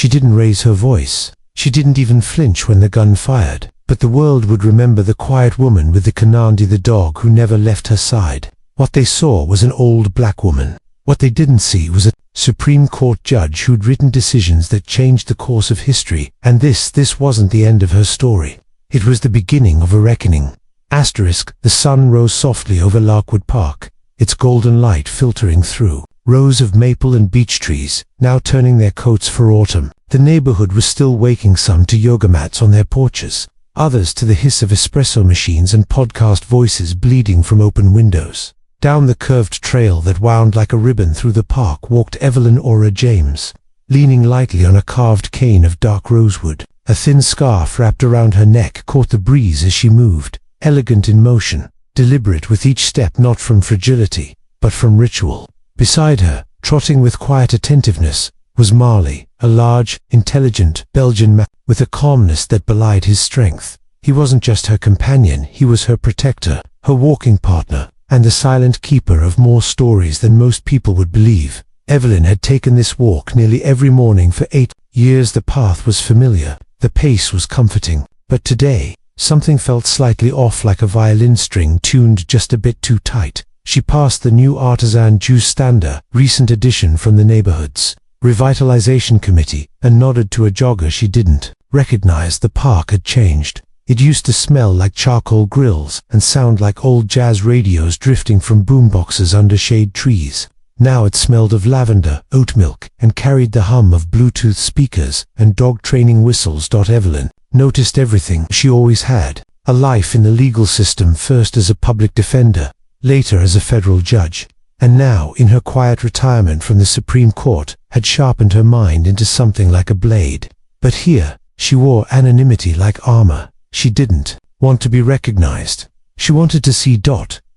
She didn't raise her voice. She didn't even flinch when the gun fired. But the world would remember the quiet woman with the Kanandi, the dog who never left her side. What they saw was an old black woman. What they didn't see was a Supreme Court judge who'd written decisions that changed the course of history. And this wasn't the end of her story. It was the beginning of a reckoning. Asterisk, the sun rose softly over Larkwood Park, its golden light filtering through rows of maple and beech trees, now turning their coats for autumn. The neighborhood was still waking, some to yoga mats on their porches, others to the hiss of espresso machines and podcast voices bleeding from open windows. Down the curved trail that wound like a ribbon through the park walked Evelyn Aura James, leaning lightly on a carved cane of dark rosewood. A thin scarf wrapped around her neck caught the breeze as she moved, elegant in motion, deliberate with each step, not from fragility, but from ritual. Beside her, trotting with quiet attentiveness, was Marley, a large, intelligent Belgian man with a calmness that belied his strength. He wasn't just her companion, he was her protector, her walking partner, and the silent keeper of more stories than most people would believe. Evelyn had taken this walk nearly every morning for 8 years. The path was familiar, the pace was comforting, but today, something felt slightly off, like a violin string tuned just a bit too tight. She passed the new artisan juice stander, recent addition from the neighborhood's revitalization committee, and nodded to a jogger she didn't recognize. The park had changed. It used to smell like charcoal grills and sound like old jazz radios drifting from boomboxes under shade trees. Now it smelled of lavender, oat milk, and carried the hum of Bluetooth speakers and dog training whistles. Evelyn noticed everything she always had: a life in the legal system, first as a public defender, later as a federal judge, and now, in her quiet retirement from the Supreme Court, had sharpened her mind into something like a blade. But here, she wore anonymity like armor. She didn't want to be recognized. She wanted to see.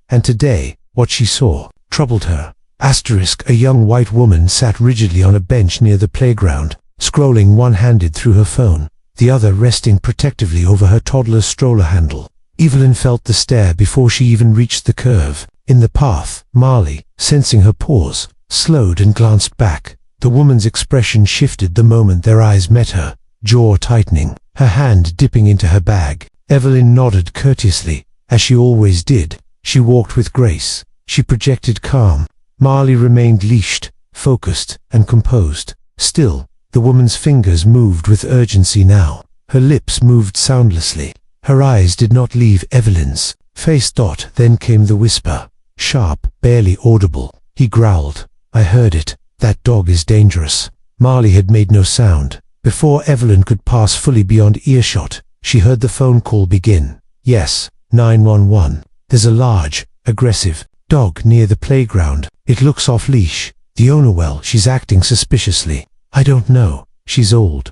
And today, what she saw troubled her. Asterisk, a young white woman sat rigidly on a bench near the playground, scrolling one-handed through her phone, the other resting protectively over her toddler's stroller handle. Evelyn felt the stare before she even reached the curve in the path. Marley, sensing her pause, slowed and glanced back. The woman's expression shifted the moment their eyes met, her jaw tightening, her hand dipping into her bag. Evelyn nodded courteously, as she always did. She walked with grace. She projected calm. Marley remained leashed, focused, and composed. Still, the woman's fingers moved with urgency now. Her lips moved soundlessly. Her eyes did not leave Evelyn's face. Then came the whisper, sharp, barely audible. He growled, "I heard it. That dog is dangerous." Marley had made no sound. Before Evelyn could pass fully beyond earshot, she heard the phone call begin. "Yes, 911. There's a large, aggressive dog near the playground. It looks off-leash. The owner, well, she's acting suspiciously. I don't know. She's old.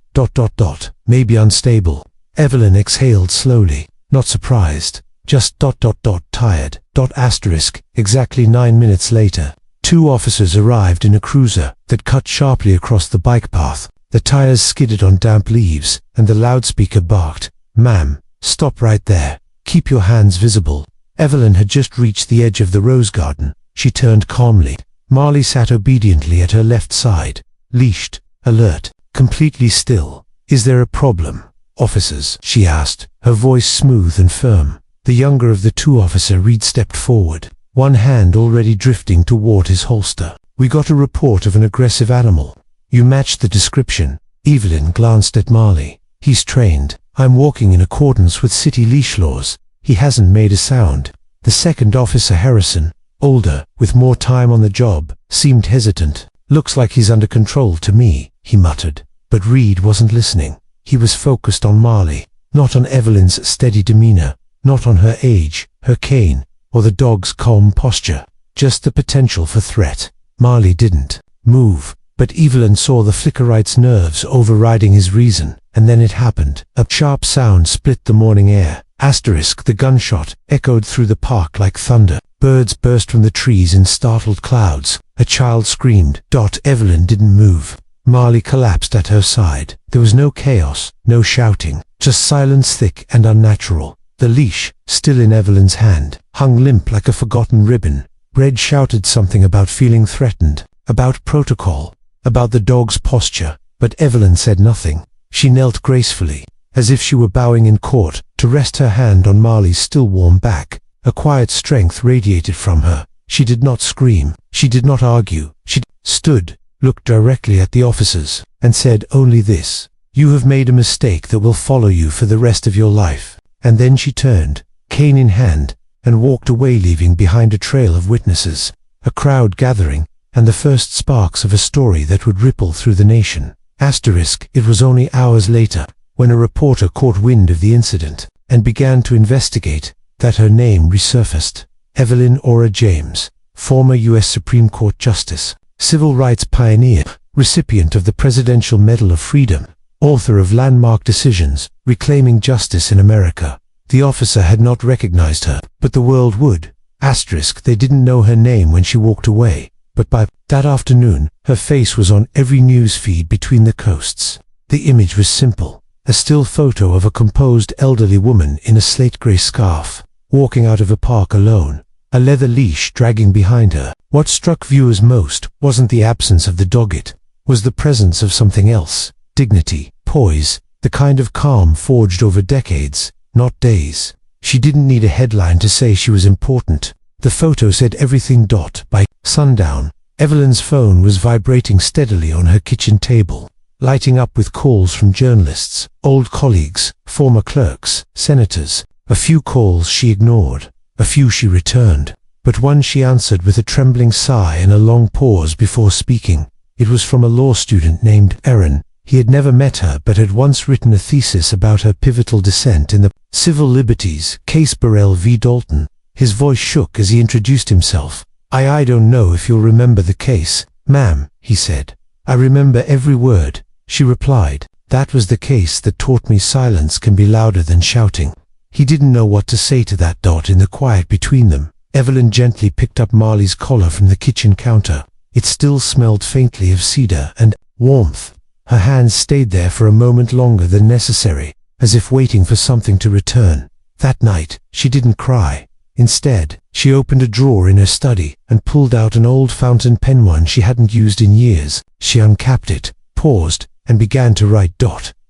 Maybe unstable." Evelyn exhaled slowly, not surprised, just tired. Asterisk, exactly 9 minutes later, 2 officers arrived in a cruiser that cut sharply across the bike path. The tires skidded on damp leaves, and the loudspeaker barked, "Ma'am, stop right there. Keep your hands visible." Evelyn had just reached the edge of the rose garden. She turned calmly. Marley sat obediently at her left side, leashed, alert, completely still. "Is there a problem, officers?" she asked, her voice smooth and firm. The younger of the 2 officer Reed stepped forward, one hand already drifting toward his holster. "We got a report of an aggressive animal. You matched the description." Evelyn glanced at Marley. "He's trained. I'm walking in accordance with city leash laws. He hasn't made a sound." The second officer, Harrison, older, with more time on the job, seemed hesitant. "Looks like he's under control to me," he muttered. But Reed wasn't listening. He was focused on Marley, not on Evelyn's steady demeanor, not on her age, her cane, or the dog's calm posture, just the potential for threat. Marley didn't move, but Evelyn saw the Flickerite's nerves overriding his reason, and then it happened. A sharp sound split the morning air. Asterisk, the gunshot echoed through the park like thunder. Birds burst from the trees in startled clouds. A child screamed. Evelyn didn't move. Marley collapsed at her side. There was no chaos, no shouting, just silence, thick and unnatural. The leash, still in Evelyn's hand, hung limp like a forgotten ribbon. Red shouted something about feeling threatened, about protocol, about the dog's posture, But Evelyn said nothing. She knelt gracefully, as if she were bowing in court, to rest her hand on Marley's still warm back. A quiet strength radiated from her. She did not scream. She did not argue. She stood, looked directly at the officers, and said only this: "You have made a mistake that will follow you for the rest of your life." And then she turned, cane in hand, and walked away, leaving behind a trail of witnesses, a crowd gathering, and the first sparks of a story that would ripple through the nation. It was only hours later, when a reporter caught wind of the incident and began to investigate, that her name resurfaced. Evelyn Ora James, former U.S. Supreme Court Justice, civil rights pioneer, recipient of the Presidential Medal of Freedom, author of landmark decisions reclaiming justice in America. The officer had not recognized her, but the world would. They didn't know her name when she walked away, but by that afternoon, her face was on every news feed between the coasts. The image was simple: a still photo of a composed elderly woman in a slate-gray scarf, walking out of a park alone, a leather leash dragging behind her. What struck viewers most wasn't the absence of the dog, it was the presence of something else: dignity, poise, the kind of calm forged over decades, not days. She didn't need a headline to say she was important. The photo said everything. By sundown, Evelyn's phone was vibrating steadily on her kitchen table, lighting up with calls from journalists, old colleagues, former clerks, senators. A few calls she ignored, a few she returned, but one she answered with a trembling sigh and a long pause before speaking. It was from a law student named Erin. He had never met her, but had once written a thesis about her pivotal dissent in the civil liberties case Burrell v. Dalton. His voice shook as he introduced himself. I don't know if you'll remember the case, ma'am," he said. "I remember every word," she replied. "That was the case that taught me silence can be louder than shouting." He didn't know what to say to that. In the quiet between them, Evelyn gently picked up Marley's collar from the kitchen counter. It still smelled faintly of cedar and warmth. Her hands stayed there for a moment longer than necessary, as if waiting for something to return. That night, she didn't cry. Instead, she opened a drawer in her study and pulled out an old fountain pen, one she hadn't used in years. She uncapped it, paused, and began to write.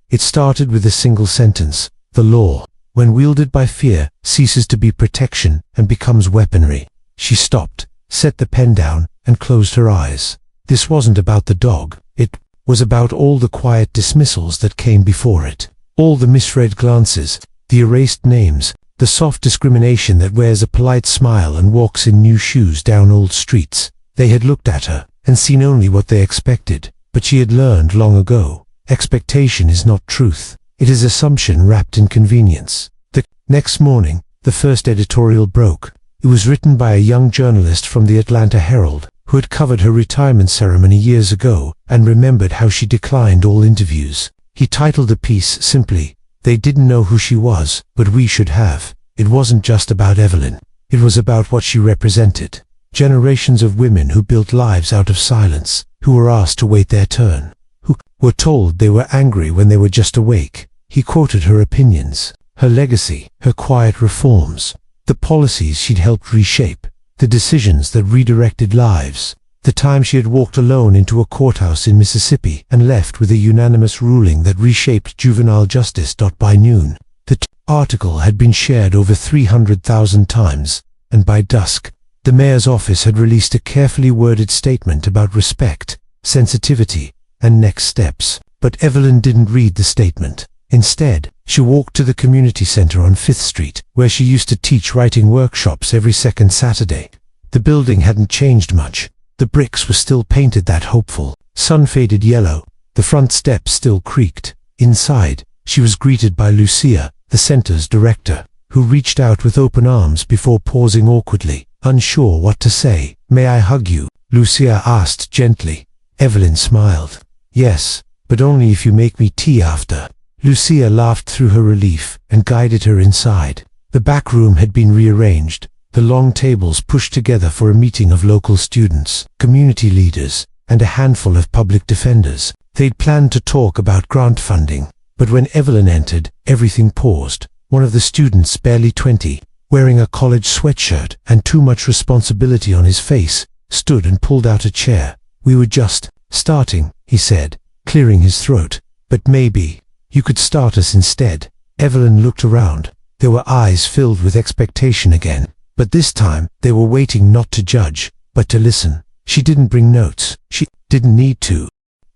It started with a single sentence: "The law, when wielded by fear, ceases to be protection and becomes weaponry." She stopped, set the pen down, and closed her eyes. This wasn't about the dog. It was about all the quiet dismissals that came before it. All the misread glances, the erased names, the soft discrimination that wears a polite smile and walks in new shoes down old streets. They had looked at her and seen only what they expected, but she had learned long ago: expectation is not truth. It is assumption wrapped in convenience. The next morning, the first editorial broke. It was written by a young journalist from the Atlanta Herald, who had covered her retirement ceremony years ago and remembered how she declined all interviews. He titled the piece simply, "They didn't know who she was, but we should have." It wasn't just about Evelyn. It was about what she represented. Generations of women who built lives out of silence, who were asked to wait their turn, who were told they were angry when they were just awake. He quoted her opinions, her legacy, her quiet reforms, the policies she'd helped reshape, the decisions that redirected lives. The time she had walked alone into a courthouse in Mississippi and left with a unanimous ruling that reshaped juvenile justice. By noon, the article had been shared over 300,000 times, and by dusk, the mayor's office had released a carefully worded statement about respect, sensitivity, and next steps. But Evelyn didn't read the statement. Instead, she walked to the community center on 5th Street, where she used to teach writing workshops every second Saturday. The building hadn't changed much. The bricks were still painted that hopeful, sun-faded yellow. The front steps still creaked. Inside, she was greeted by Lucia, the center's director, who reached out with open arms before pausing awkwardly, unsure what to say. "May I hug you?" Lucia asked gently. Evelyn smiled. "Yes, but only if you make me tea after." Lucia laughed through her relief and guided her inside. The back room had been rearranged, the long tables pushed together for a meeting of local students, community leaders, and a handful of public defenders. They'd planned to talk about grant funding, but when Evelyn entered, everything paused. One of the students, barely 20, wearing a college sweatshirt and too much responsibility on his face, stood and pulled out a chair. "We were just starting," he said. clearing his throat. "But maybe you could start us instead." Evelyn looked around. There were eyes filled with expectation again. But this time, they were waiting not to judge, but to listen. She didn't bring notes. She didn't need to.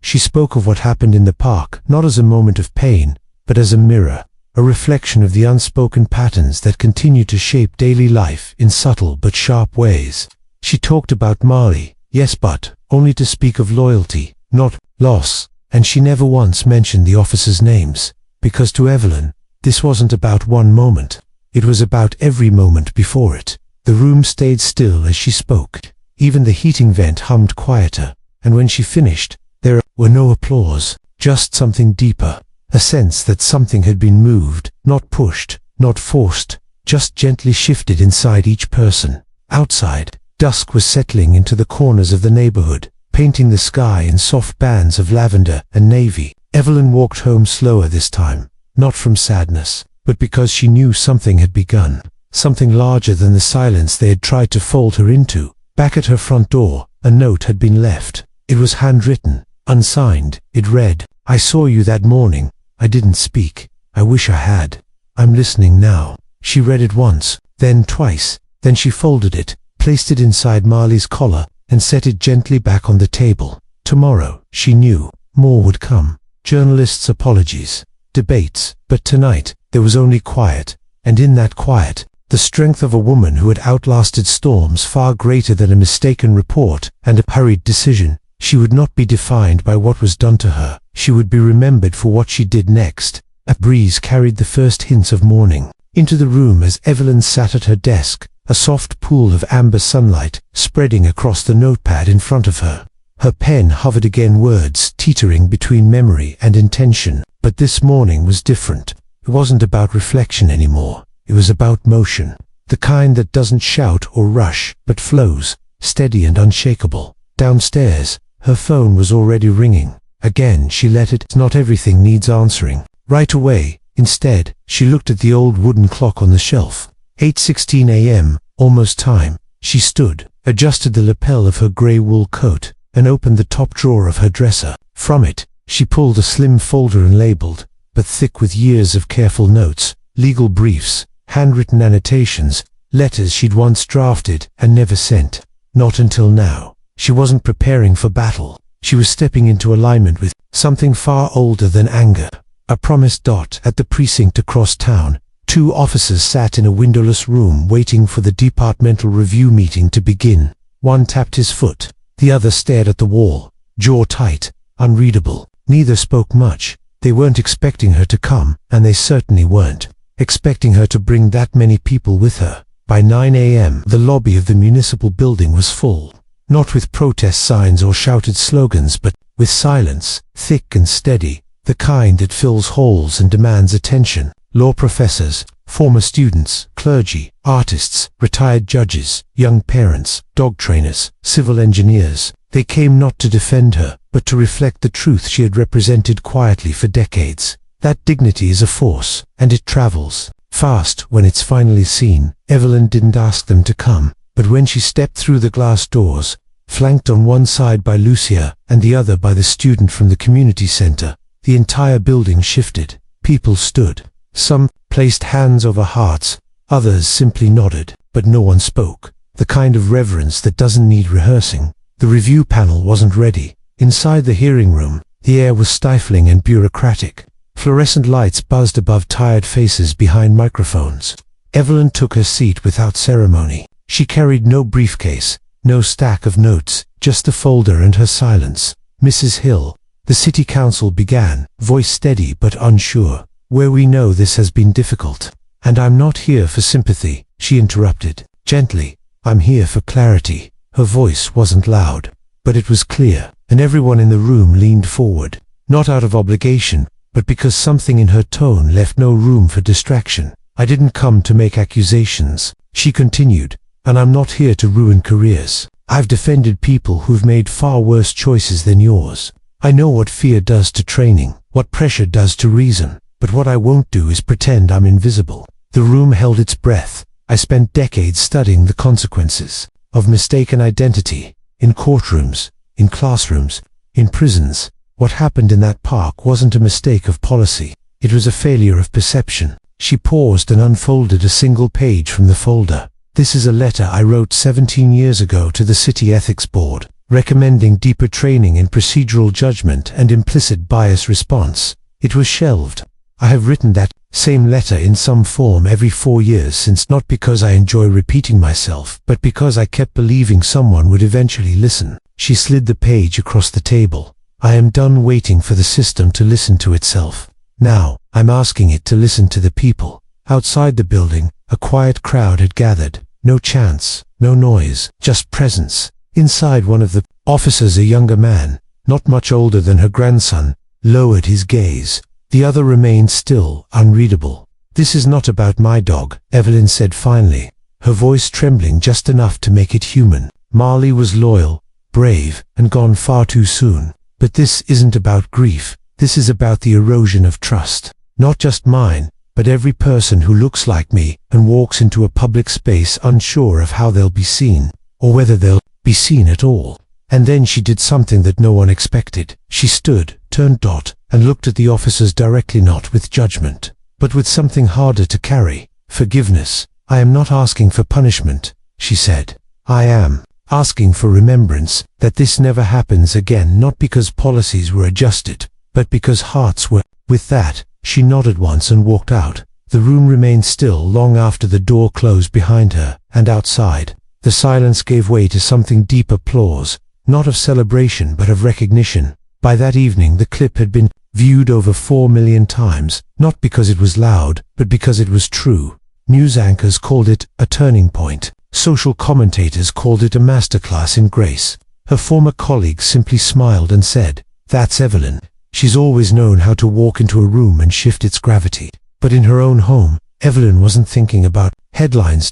She spoke of what happened in the park, not as a moment of pain, but as a mirror, a reflection of the unspoken patterns that continue to shape daily life in subtle but sharp ways. She talked about Marley, yes, but only to speak of loyalty, not loss, and she never once mentioned the officers' names, because to Evelyn, this wasn't about one moment. It was about every moment before it. The room stayed still as she spoke. Even the heating vent hummed quieter, and when she finished, there were no applause, just something deeper, a sense that something had been moved, not pushed, not forced, just gently shifted inside each person. Outside, dusk was settling into the corners of the neighborhood, painting the sky in soft bands of lavender and navy. Evelyn walked home slower this time, not from sadness, but because she knew something had begun, something larger than the silence they had tried to fold her into. Back at her front door, a note had been left. It was handwritten, unsigned. It read, "I saw you that morning. I didn't speak. I wish I had. I'm listening now." She read it once, then twice. Then she folded it, placed it inside Marley's collar, and set it gently back on the table. Tomorrow, she knew, more would come. Journalists' apologies, debates, but tonight, there was only quiet, and in that quiet, the strength of a woman who had outlasted storms far greater than a mistaken report and a hurried decision. She would not be defined by what was done to her. She would be remembered for what she did next. A breeze carried the first hints of morning into the room as Evelyn sat at her desk, a soft pool of amber sunlight spreading across the notepad in front of her. Her pen hovered again, words teetering between memory and intention. But this morning was different. It wasn't about reflection anymore. It was about motion, the kind that doesn't shout or rush, but flows, steady and unshakable. Downstairs, her phone was already ringing. Again, she let it. Not everything needs answering right away. Instead, she looked at the old wooden clock on the shelf. 8:16 a.m., almost time. She stood, adjusted the lapel of her grey wool coat, and opened the top drawer of her dresser. From it, she pulled a slim folder unlabeled, but thick with years of careful notes, legal briefs, handwritten annotations, letters she'd once drafted and never sent. Not until now. She wasn't preparing for battle. She was stepping into alignment with something far older than anger. A promised dot at the precinct across town. 2 officers sat in a windowless room waiting for the departmental review meeting to begin. One tapped his foot. The other stared at the wall, jaw tight, unreadable. Neither spoke much. They weren't expecting her to come, and they certainly weren't expecting her to bring that many people with her. By 9 a.m., the lobby of the municipal building was full. Not with protest signs or shouted slogans, but with silence, thick and steady, the kind that fills halls and demands attention. Law professors, former students, clergy, artists, retired judges, young parents, dog trainers, civil engineers. They came not to defend her, but to reflect the truth she had represented quietly for decades. That dignity is a force, and it travels fast when it's finally seen. Evelyn didn't ask them to come, but when she stepped through the glass doors, flanked on one side by Lucia and the other by the student from the community center, the entire building shifted. People stood. Some placed hands over hearts, others simply nodded, but no one spoke. The kind of reverence that doesn't need rehearsing. The review panel wasn't ready. Inside the hearing room, the air was stifling and bureaucratic. Fluorescent lights buzzed above tired faces behind microphones. Evelyn took her seat without ceremony. She carried no briefcase, no stack of notes, just a folder and her silence. "Mrs. Hill," the city council began, voice steady but unsure. "Where we know this has been difficult. And I'm not here for sympathy," she interrupted, gently. "I'm here for clarity." Her voice wasn't loud, but it was clear, and everyone in the room leaned forward, not out of obligation, but because something in her tone left no room for distraction. "I didn't come to make accusations," she continued, "and I'm not here to ruin careers. I've defended people who've made far worse choices than yours. I know what fear does to training, what pressure does to reason, but what I won't do is pretend I'm invisible." The room held its breath. "I spent decades studying the consequences of mistaken identity, in courtrooms, in classrooms, in prisons, What happened in that park wasn't a mistake of policy. It was a failure of perception. She paused and unfolded a single page from the folder. This is a letter I wrote 17 years ago to the City Ethics Board, recommending deeper training in procedural judgment and implicit bias response. It was shelved. I have written that same letter in some form every 4 years since, not because I enjoy repeating myself, but because I kept believing someone would eventually listen. She slid the page across the table. I am done waiting for the system to listen to itself. Now, I'm asking it to listen to the people. Outside the building, a quiet crowd had gathered. No chants, no noise, just presence. Inside, one of the officers, a younger man, not much older than her grandson, lowered his gaze. The other remained still, unreadable. "This is not about my dog," Evelyn said finally, her voice trembling just enough to make it human. "Marley was loyal, brave, and gone far too soon. But this isn't about grief. This is about the erosion of trust. Not just mine, but every person who looks like me and walks into a public space unsure of how they'll be seen, or whether they'll be seen at all." And then she did something that no one expected. She stood, turned and looked at the officers directly, not with judgment, but with something harder to carry: forgiveness. "I am not asking for punishment," she said. "I am asking for remembrance, that this never happens again, not because policies were adjusted, but because hearts were." With that, she nodded once and walked out. The room remained still long after the door closed behind her, and outside, the silence gave way to something deep: applause, not of celebration but of recognition. By that evening the clip had been viewed over 4 million times, not because it was loud, but because it was true. News anchors called it a turning point. Social commentators called it a masterclass in grace. Her former colleagues simply smiled and said, "That's Evelyn. She's always known how to walk into a room and shift its gravity." But in her own home, Evelyn wasn't thinking about headlines.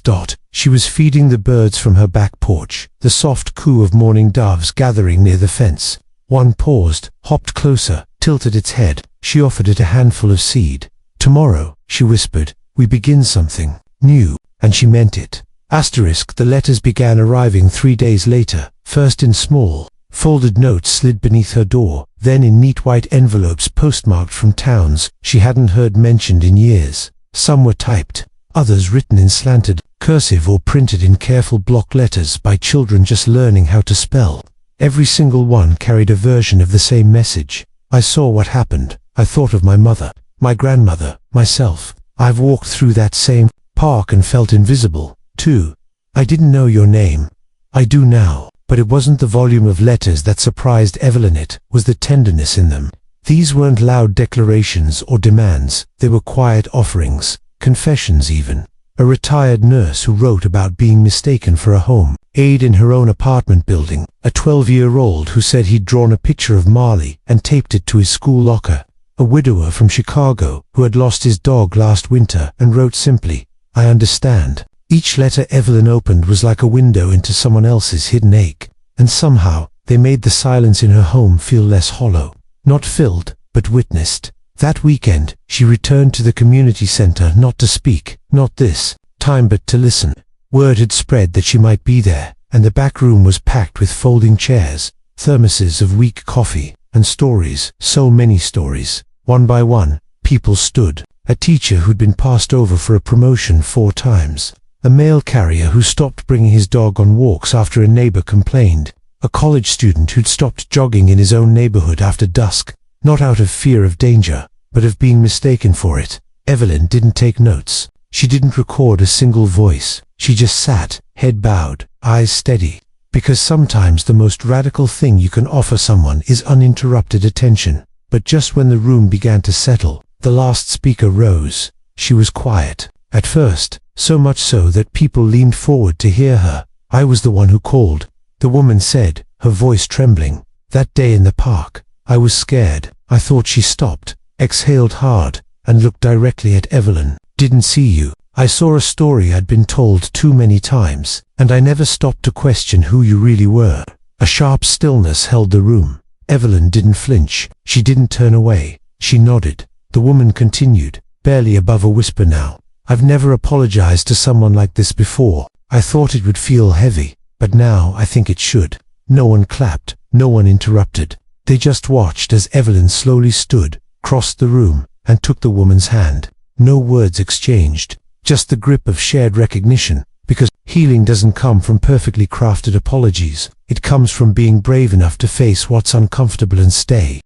She was feeding the birds from her back porch, the soft coo of morning doves gathering near the fence. One paused, hopped closer, tilted its head. She offered it a handful of seed. "Tomorrow," she whispered, "we begin something new." And she meant it. The letters began arriving 3 days later, first in small, folded notes slid beneath her door, then in neat white envelopes postmarked from towns she hadn't heard mentioned in years. Some were typed, others written in slanted cursive or printed in careful block letters by children just learning how to spell. Every single one carried a version of the same message. "I saw what happened. I thought of my mother, my grandmother, myself. I've walked through that same park and felt invisible, too. I didn't know your name. I do now." But it wasn't the volume of letters that surprised Evelyn, it was the tenderness in them. These weren't loud declarations or demands, they were quiet offerings, confessions even. A retired nurse who wrote about being mistaken for a home aide in her own apartment building, a 12-year-old who said he'd drawn a picture of Marley and taped it to his school locker, a widower from Chicago who had lost his dog last winter and wrote simply, "I understand." Each letter Evelyn opened was like a window into someone else's hidden ache, and somehow they made the silence in her home feel less hollow. Not filled, but witnessed. That weekend, she returned to the community center not to speak, not this time, but to listen. Word had spread that she might be there, and the back room was packed with folding chairs, thermoses of weak coffee, and stories, so many stories. One by one, people stood. A teacher who'd been passed over for a promotion 4 times. A mail carrier who stopped bringing his dog on walks after a neighbor complained. A college student who'd stopped jogging in his own neighborhood after dusk, not out of fear of danger, but of being mistaken for it. Evelyn didn't take notes. She didn't record a single voice. She just sat, head bowed, eyes steady. Because sometimes the most radical thing you can offer someone is uninterrupted attention. But just when the room began to settle, the last speaker rose. She was quiet. At first, so much so that people leaned forward to hear her. "I was the one who called," the woman said, her voice trembling. "That day in the park, I was scared. I thought." She stopped, exhaled hard, and looked directly at Evelyn. "Didn't see you. I saw a story I'd been told too many times, and I never stopped to question who you really were." A sharp stillness held the room. Evelyn didn't flinch. She didn't turn away. She nodded. The woman continued, barely above a whisper now. "I've never apologized to someone like this before. I thought it would feel heavy, but now I think it should." No one clapped, no one interrupted. They just watched as Evelyn slowly stood, crossed the room, and took the woman's hand. No words exchanged, just the grip of shared recognition, because healing doesn't come from perfectly crafted apologies. It comes from being brave enough to face what's uncomfortable and stay.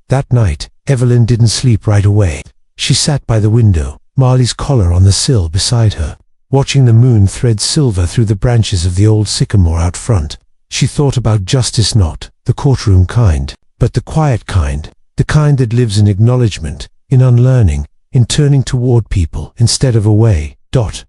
That night, Evelyn didn't sleep right away. She sat by the window, Marley's collar on the sill beside her, watching the moon thread silver through the branches of the old sycamore out front. She thought about justice, not the courtroom kind, but the quiet kind, the kind that lives in acknowledgement, in unlearning, in turning toward people instead of away.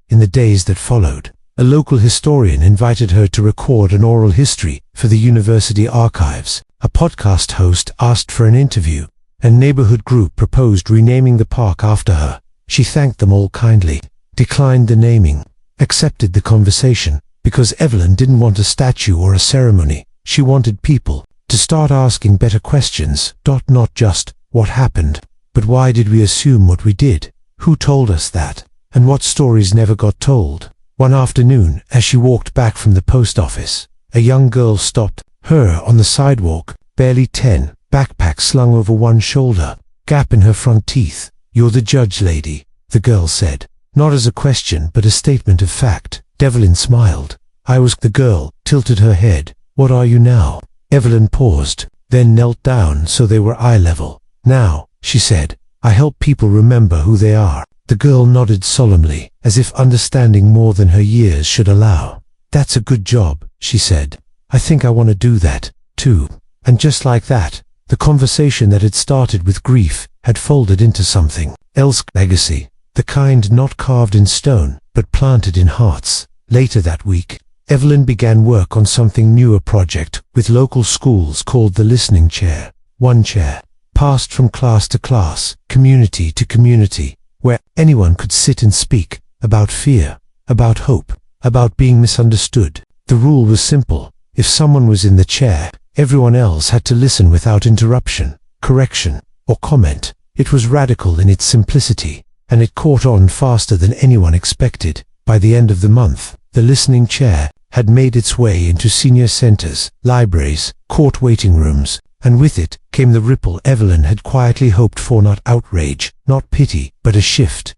In the days that followed, a local historian invited her to record an oral history for the university archives. A podcast host asked for an interview. A neighborhood group proposed renaming the park after her. She thanked them all kindly, declined the naming, accepted the conversation, because Evelyn didn't want a statue or a ceremony. She wanted people to start asking better questions. Not just, what happened, but why did we assume what we did? Who told us that? And what stories never got told? One afternoon, as she walked back from the post office, a young girl stopped her on the sidewalk, barely 10, backpack slung over one shoulder, gap in her front teeth. "You're the judge, lady," the girl said, not as a question but a statement of fact. Evelyn smiled. "I was." The girl tilted her head. "What are you now?" Evelyn paused, then knelt down so they were eye level. "Now," she said, "I help people remember who they are." The girl nodded solemnly, as if understanding more than her years should allow. "That's a good job," she said. "I think I want to do that, too." And just like that, the conversation that had started with grief had folded into something else. Legacy, the kind not carved in stone, but planted in hearts. Later that week, Evelyn began work on something new, a project with local schools called the Listening Chair. One chair, passed from class to class, community to community, where anyone could sit and speak about fear, about hope, about being misunderstood. The rule was simple. If someone was in the chair, everyone else had to listen without interruption, correction, or comment. It was radical in its simplicity, and it caught on faster than anyone expected. By the end of the month, the listening chair had made its way into senior centers, libraries, court waiting rooms, and with it came the ripple Evelyn had quietly hoped for. Not outrage, not pity, but a shift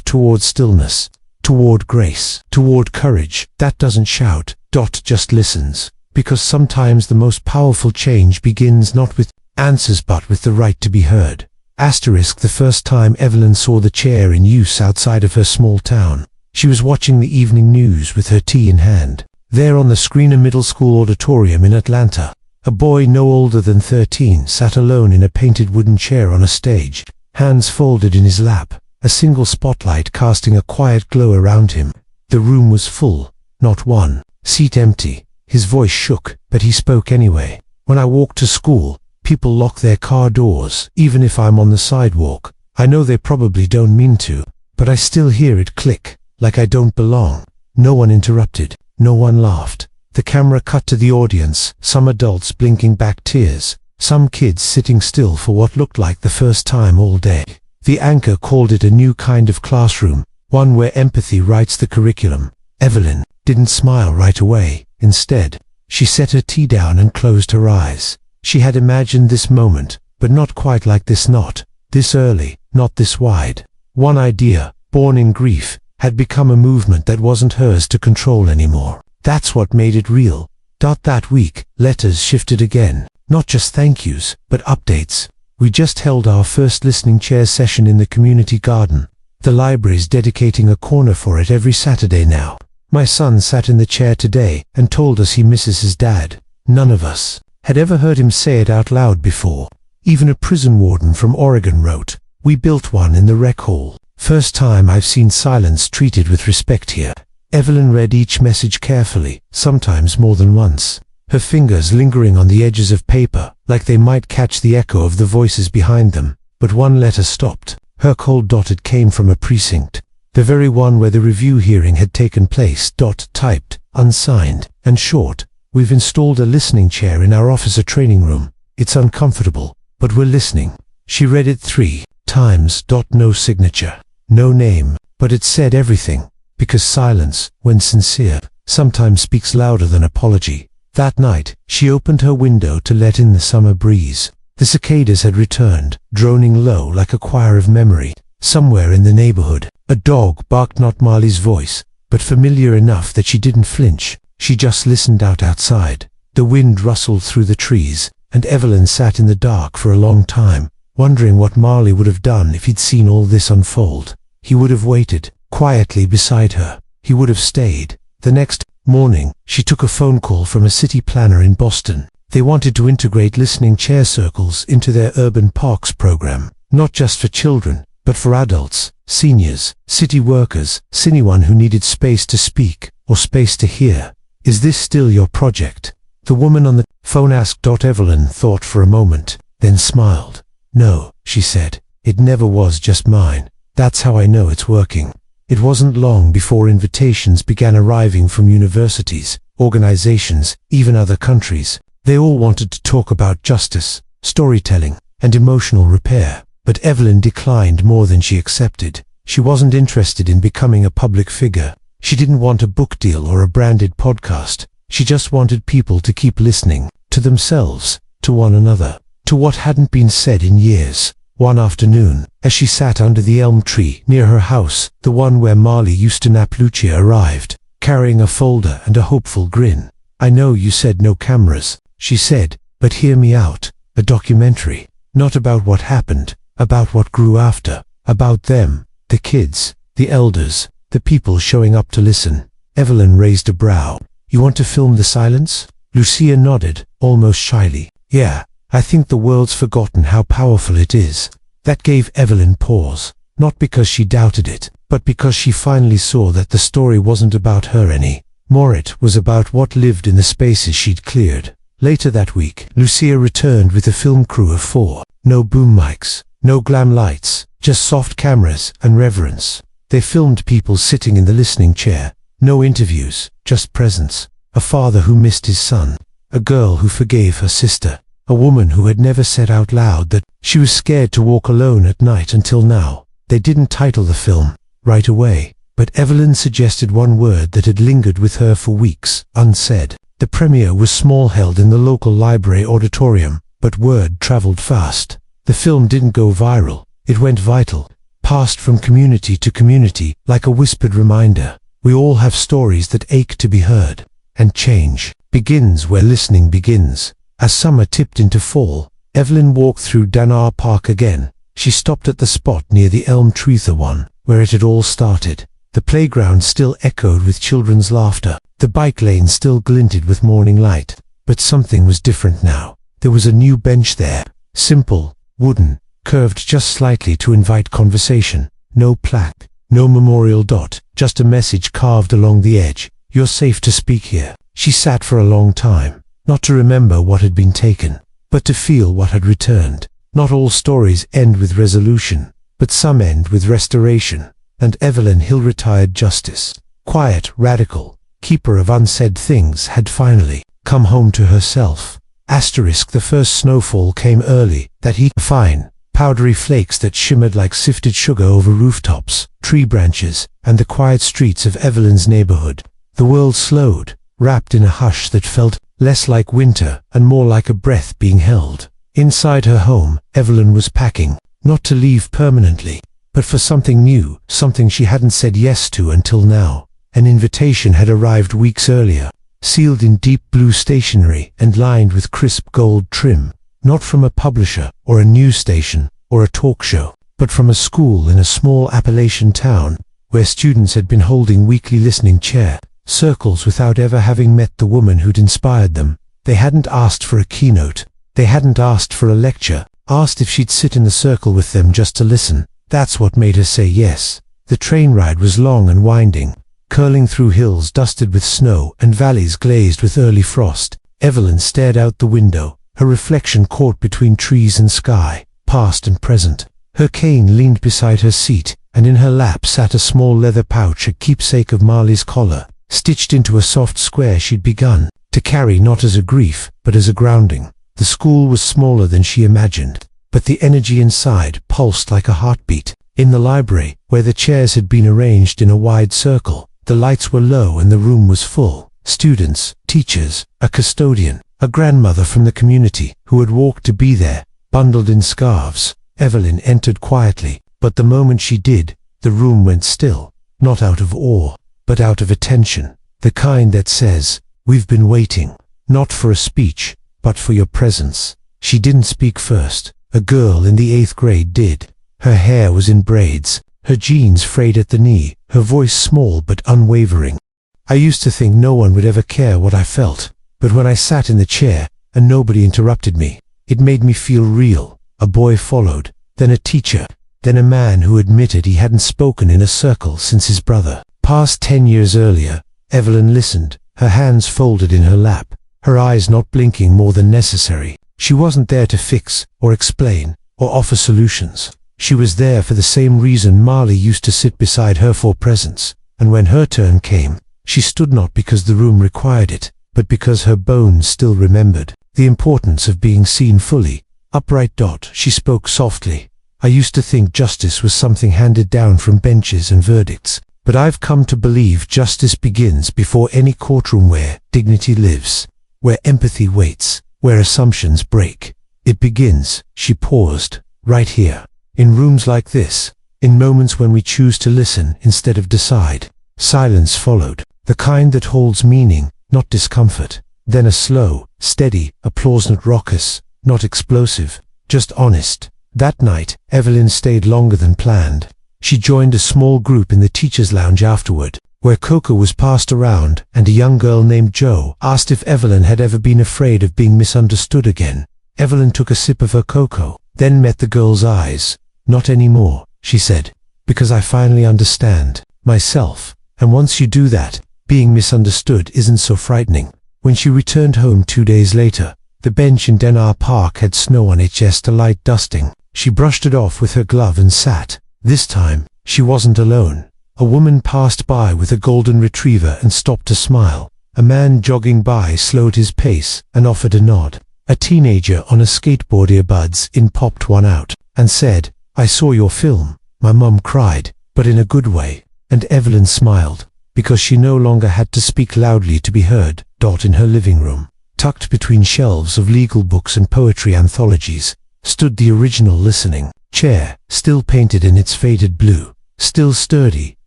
toward stillness, toward grace, toward courage that doesn't shout, just listens. Because sometimes the most powerful change begins not with answers but with the right to be heard. The first time Evelyn saw the chair in use outside of her small town, she was watching the evening news with her tea in hand. There on the screen, a middle school auditorium in Atlanta. A boy no older than 13 sat alone in a painted wooden chair on a stage, hands folded in his lap, a single spotlight casting a quiet glow around him. The room was full, not one seat empty. His voice shook, but he spoke anyway. "When I walk to school, people lock their car doors, even if I'm on the sidewalk. I know they probably don't mean to, but I still hear it click, like I don't belong." No one interrupted, no one laughed. The camera cut to the audience, some adults blinking back tears, some kids sitting still for what looked like the first time all day. The anchor called it a new kind of classroom, one where empathy writes the curriculum. Evelyn didn't smile right away. Instead, she set her tea down and closed her eyes. She had imagined this moment, but not quite like this, not this early, not this wide. One idea, born in grief, had become a movement that wasn't hers to control anymore. That's what made it real. That week, letters shifted again. Not just thank yous, but updates. "We just held our first listening chair session in the community garden. The library's dedicating a corner for it every Saturday now. My son sat in the chair today and told us he misses his dad." None of us had ever heard him say it out loud before. Even a prison warden from Oregon wrote, "We built one in the rec hall. First time I've seen silence treated with respect here." Evelyn read each message carefully, sometimes more than once, her fingers lingering on the edges of paper, like they might catch the echo of the voices behind them. But one letter stopped. Her cold. It came from a precinct, the very one where the review hearing had taken place. Typed, unsigned, and short. "We've installed a listening chair in our officer training room. It's uncomfortable, but we're listening." She read it 3 times. No signature, no name, but it said everything. Because silence, when sincere, sometimes speaks louder than apology. That night, she opened her window to let in the summer breeze. The cicadas had returned, droning low like a choir of memory. Somewhere in the neighborhood, a dog barked, not Marley's voice, but familiar enough that she didn't flinch. She just listened outside. The wind rustled through the trees, and Evelyn sat in the dark for a long time, wondering what Marley would have done if he'd seen all this unfold. He would have waited, quietly beside her. He would have stayed. The next morning, she took a phone call from a city planner in Boston. They wanted to integrate listening chair circles into their urban parks program, not just for children, but for adults, seniors, city workers, anyone who needed space to speak or space to hear. Is this still your project? The woman on the phone asked. Evelyn thought for a moment, then smiled. No, she said, it never was just mine. That's how I know it's working. It wasn't long before invitations began arriving from universities, organizations, even other countries. They all wanted to talk about justice, storytelling, and emotional repair. But Evelyn declined more than she accepted. She wasn't interested in becoming a public figure. She didn't want a book deal or a branded podcast. She just wanted people to keep listening, to themselves, to one another, to what hadn't been said in years. One afternoon, as she sat under the elm tree near her house, the one where Marley used to nap, Lucia arrived, carrying a folder and a hopeful grin. I know you said no cameras, she said, but hear me out. A documentary. Not about what happened, about what grew after. About them, the kids, the elders, the people showing up to listen. Evelyn raised a brow. You want to film the silence? Lucia nodded, almost shyly. Yeah, I think the world's forgotten how powerful it is. That gave Evelyn pause, not because she doubted it, but because she finally saw that the story wasn't about her anymore. It was about what lived in the spaces she'd cleared. Later that week, Lucia returned with a film crew of 4. No boom mics, no glam lights, just soft cameras and reverence. They filmed people sitting in the listening chair. No interviews, just presence. A father who missed his son. A girl who forgave her sister. A woman who had never said out loud that she was scared to walk alone at night until now. They didn't title the film right away, but Evelyn suggested one word that had lingered with her for weeks, unsaid. The premiere was small, held in the local library auditorium, but word traveled fast. The film didn't go viral, it went vital, passed from community to community like a whispered reminder. We all have stories that ache to be heard, and change begins where listening begins. As summer tipped into fall, Evelyn walked through Danar Park again. She stopped at the spot near the elm tree, the one where it had all started. The playground still echoed with children's laughter. The bike lane still glinted with morning light. But something was different now. There was a new bench there. Simple, wooden, curved just slightly to invite conversation. No plaque, no memorial dot, just a message carved along the edge. You're safe to speak here. She sat for a long time. Not to remember what had been taken, but to feel what had returned. Not all stories end with resolution, but some end with restoration. And Evelyn Hill, retired justice, quiet, radical, keeper of unsaid things, had finally come home to herself. The first snowfall came early, that heat, fine, powdery flakes that shimmered like sifted sugar over rooftops, tree branches, and the quiet streets of Evelyn's neighborhood. The world slowed, wrapped in a hush that felt less like winter and more like a breath being held. Inside her home, Evelyn was packing, not to leave permanently, but for something new, something she hadn't said yes to until now. An invitation had arrived weeks earlier, sealed in deep blue stationery and lined with crisp gold trim, not from a publisher or a news station or a talk show, but from a school in a small Appalachian town where students had been holding weekly listening chair circles without ever having met the woman who'd inspired them. They hadn't asked for a keynote. They hadn't asked for a lecture, asked if she'd sit in the circle with them just to listen. That's what made her say yes. The train ride was long and winding, curling through hills dusted with snow and valleys glazed with early frost. Evelyn stared out the window, her reflection caught between trees and sky, past and present. Her cane leaned beside her seat, and in her lap sat a small leather pouch, a keepsake of Marley's collar, stitched into a soft square she'd begun to carry not as a grief, but as a grounding. The school was smaller than she imagined, but the energy inside pulsed like a heartbeat. In the library, where the chairs had been arranged in a wide circle, the lights were low and the room was full. students, teachers, a custodian, a grandmother from the community who had walked to be there, bundled in scarves. Evelyn entered quietly, but the moment she did, the room went still, not out of awe, but out of attention, the kind that says, "We've been waiting, not for a speech, but for your presence." She didn't speak first. A girl in the 8th grade did. Her hair was in braids, her jeans frayed at the knee, her voice small but unwavering. "I used to think no one would ever care what I felt, but when I sat in the chair and nobody interrupted me, it made me feel real." A boy followed, then a teacher, then a man who admitted he hadn't spoken in a circle since his brother. Past 10 years earlier, Evelyn listened, her hands folded in her lap, her eyes not blinking more than necessary. She wasn't there to fix, or explain, or offer solutions. She was there for the same reason Marley used to sit beside her for presence, and when her turn came, she stood not because the room required it, but because her bones still remembered the importance of being seen fully. Upright. She spoke softly. "I used to think justice was something handed down from benches and verdicts, but I've come to believe justice begins before any courtroom, where dignity lives, where empathy waits, where assumptions break. It begins," she paused, "right here, in rooms like this, in moments when we choose to listen instead of decide." Silence followed, the kind that holds meaning, not discomfort. Then a slow, steady applause, not raucous, not explosive, just honest. That night, Evelyn stayed longer than planned. She joined a small group in the teacher's lounge afterward, where cocoa was passed around, and a young girl named Jo asked if Evelyn had ever been afraid of being misunderstood again. Evelyn took a sip of her cocoa, then met the girl's eyes. "Not anymore," she said, "because I finally understand myself, and once you do that, being misunderstood isn't so frightening." When she returned home 2 days later, the bench in Denar Park had snow on it, just a light dusting. She brushed it off with her glove and sat. This time, she wasn't alone. A woman passed by with a golden retriever and stopped to smile. A man jogging by slowed his pace and offered a nod. A teenager on a skateboard, earbuds in, popped one out and said, "I saw your film." My mum cried, but in a good way, and Evelyn smiled, because she no longer had to speak loudly to be heard. In her living room, tucked between shelves of legal books and poetry anthologies, stood the original listening chair, still painted in its faded blue, still sturdy,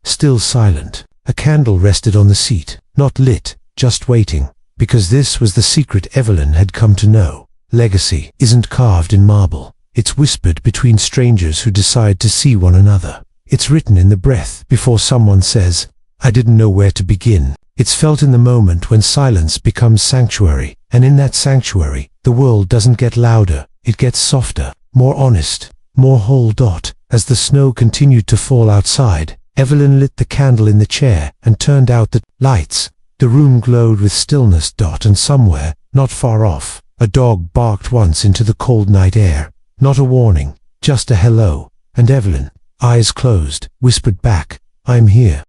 still silent. A candle rested on the seat, not lit, just waiting, because this was the secret Evelyn had come to know. Legacy isn't carved in marble. It's whispered between strangers who decide to see one another. It's written in the breath before someone says, "I didn't know where to begin." It's felt in the moment when silence becomes sanctuary, and in that sanctuary, the world doesn't get louder, it gets softer, more honest, more whole. As the snow continued to fall outside, Evelyn lit the candle in the chair and turned out the lights. The room glowed with stillness. And somewhere, not far off, a dog barked once into the cold night air. Not a warning, just a hello, and Evelyn, eyes closed, whispered back, "I'm here."